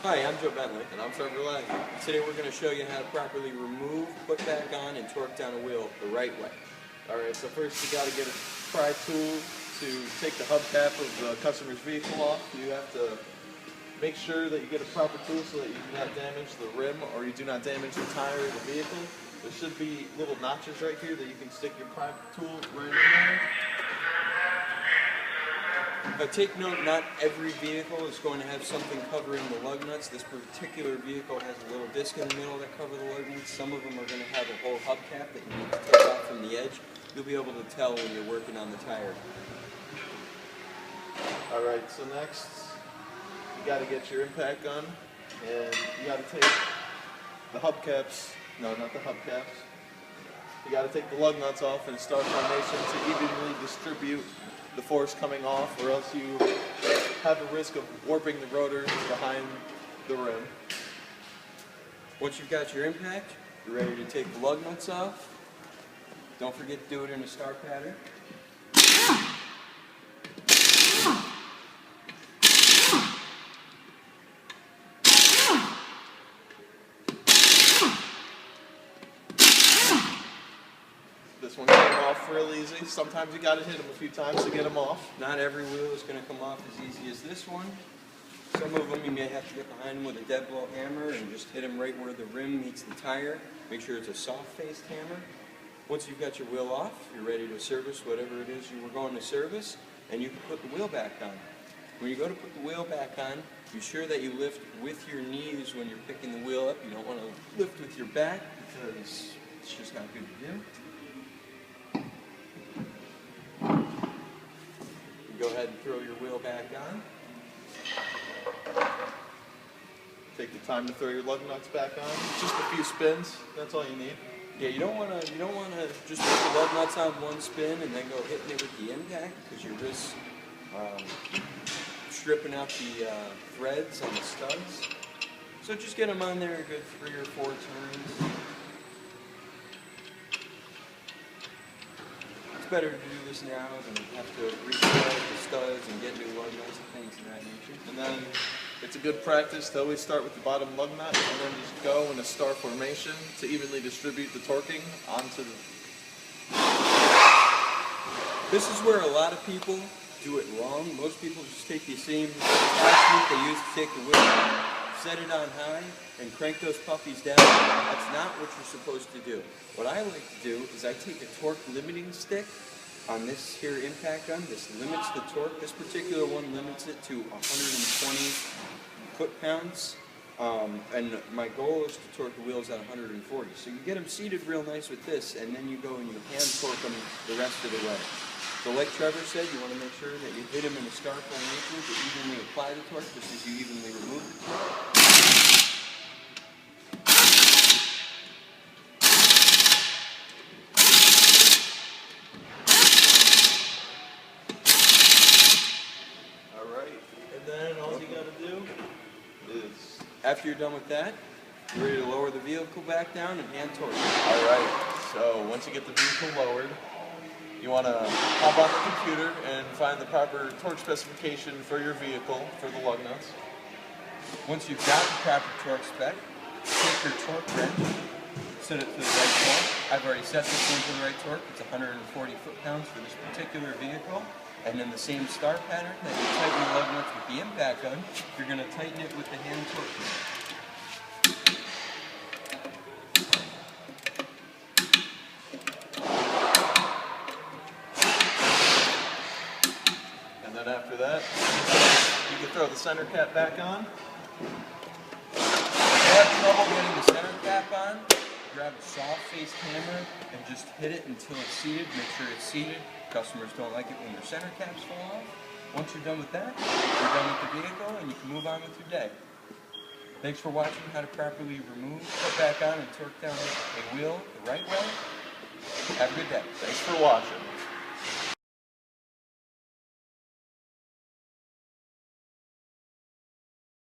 Hi, I'm Joe Bentley. And I'm Trevor Lang. Today we're going to show you how to properly remove, put back on, and torque down a wheel the right way. Alright, so first you got to get a pry tool to take the hubcap of the customer's vehicle off. You have to make sure that you get a proper tool so that you do not damage the rim or you do not damage the tire of the vehicle. There should be little notches right here that you can stick your pry tool right in there. Take note, not every vehicle is going to have something covering the lug nuts. This particular vehicle has a little disc in the middle that cover the lug nuts. Some of them are going to have a whole hubcap that you need to take off from the edge. You'll be able to tell when you're working on the tire. Alright, so next you got to get your impact gun and you got to take the hubcaps, no, not the hubcaps. You got to take the lug nuts off in a star formation to evenly distribute the force coming off, or else you have a risk of warping the rotor behind the rim. Once you've got your impact, you're ready to take the lug nuts off. Don't forget to do it in a star pattern. This one came off real easy. Sometimes you got to hit them a few times to get them off. Not every wheel is going to come off as easy as this one. Some of them you may have to get behind them with a dead blow hammer and just hit them right where the rim meets the tire. Make sure it's a soft-faced hammer. Once you've got your wheel off, you're ready to service whatever it is you were going to service, and you can put the wheel back on. When you go to put the wheel back on, be sure that you lift with your knees when you're picking the wheel up. You don't want to lift with your back because it's just not good to do. Go ahead and throw your wheel back on. Take the time to throw your lug nuts back on. Just a few spins. That's all you need. Yeah, you don't want to just put the lug nuts on one spin and then go hitting it with the impact, because you risk stripping out the threads on the studs. So just get them on there a good 3 or 4 turns. It's better to do this now than have to rethread the studs and get new lug nuts and things of that nature. And then it's a good practice to always start with the bottom lug nut and then just go in a star formation to evenly distribute the torquing onto the... This is where a lot of people do it wrong. Most people just take the same attachment they used to take the wheel, set it on high, and crank those puppies down. That's not what you're supposed to do. What I like to do is I take a torque limiting stick on this here impact gun. This limits the torque. This particular one limits it to 120 foot-pounds. And my goal is to torque the wheels at 140. So you get them seated real nice with this, and then you go and you hand torque them the rest of the way. So like Trevor said, you want to make sure that you hit them in a star formation to evenly apply the torque, just as you evenly remove the torque. And then all you got to do is... After you're done with that, you're ready to lower the vehicle back down and hand torque. Alright, so once you get the vehicle lowered, you want to hop on the computer and find the proper torque specification for your vehicle for the lug nuts. Once you've got the proper torque spec, take your torque wrench, set it to the right torque. I've already set this one to the right torque. It's 140 foot-pounds for this particular vehicle. And then the same star pattern that you tighten the lug nuts with the impact gun, you're going to tighten it with the hand torque wrench. And then after that, you can throw the center cap back on. If you have trouble getting the center cap on, grab a soft-faced hammer and just hit it until it's seated. Make sure it's seated. Customers don't like it when their center caps fall off. Once you're done with that, you're done with the vehicle and you can move on with your day. Thanks for watching how to properly remove, put back on, and torque down a wheel the right way. Have a good day. Thanks for watching.